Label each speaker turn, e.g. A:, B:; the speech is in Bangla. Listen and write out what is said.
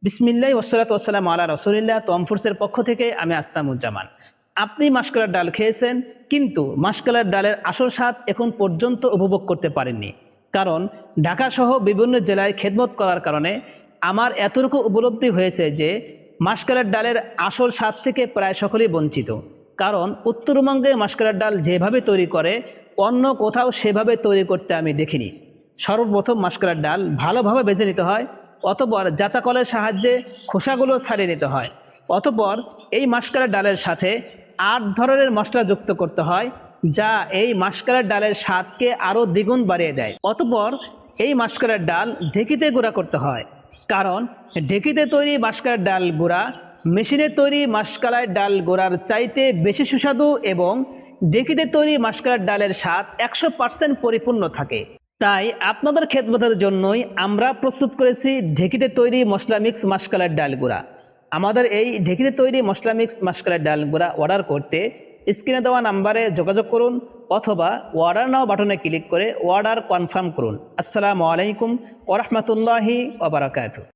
A: বিসমিল্লাহি ওয়াসসালাতু ওয়াসসালামু আলা রাসূলিল্লাহ। টম ফুডসের পক্ষ থেকে আমি আসলামুজ্জামান। আপনি মাসকলাইয়ের ডাল খেয়েছেন, কিন্তু মাসকলাইয়ের ডালের আসল স্বাদ এখন পর্যন্ত উপভোগ করতে পারেননি। কারণ ঢাকাসহ বিভিন্ন জেলায় খেদমত করার কারণে আমার এতটুকু উপলব্ধি হয়েছে যে মাসকলাইয়ের ডালের আসল স্বাদ থেকে প্রায় সকলেই বঞ্চিত। কারণ উত্তরবঙ্গে মাসকলাইয়ের ডাল যেভাবে তৈরি করে অন্য কোথাও সেভাবে তৈরি করতে আমি দেখিনি। সর্বপ্রথম মাসকলাইয়ের ডাল ভালোভাবে বেছে নিতে হয়, অতঃপর জাঁতাকলের সাহায্যে খোসাগুলো ছাড়িয়ে নিতে হয়। অতঃপর এই মাসকলাইয়ের ডালের সাথে ৮ ধরনের মশলা যুক্ত করতে হয়, যা এই মাসকলাইয়ের ডালের স্বাদকে আরও দ্বিগুণ বাড়িয়ে দেয়। অতঃপর এই মাসকলাইয়ের ডাল ঢেঁকিতে গুঁড়া করতে হয়, কারণ ঢেঁকিতে তৈরি মাসকলাইয়ের ডাল গুঁড়া মেশিনে তৈরি মাসকলাইয়ের ডাল গুঁড়ার চাইতে বেশি সুস্বাদু এবং ঢেঁকিতে তৈরি মাসকলাইয়ের ডালের স্বাদ ১০০% পরিপূর্ণ থাকে। তাই আপনাদের খেদমতের জন্যই আমরা প্রস্তুত করেছি ঢেঁকিতে তৈরি মশলা মিক্স মাসকলাইয়ের ডাল গুঁড়া। আমাদের এই ঢেঁকিতে তৈরি মশলা মিক্স মাসকলাইয়ের ডাল গুঁড়া অর্ডার করতে স্ক্রিনে দেওয়া নাম্বারে যোগাযোগ করুন, অথবা অর্ডার নাও বাটনে ক্লিক করে অর্ডার কনফার্ম করুন। আসসালামু আলাইকুম ওয়া রাহমাতুল্লাহি ওয়া বারাকাতুহু।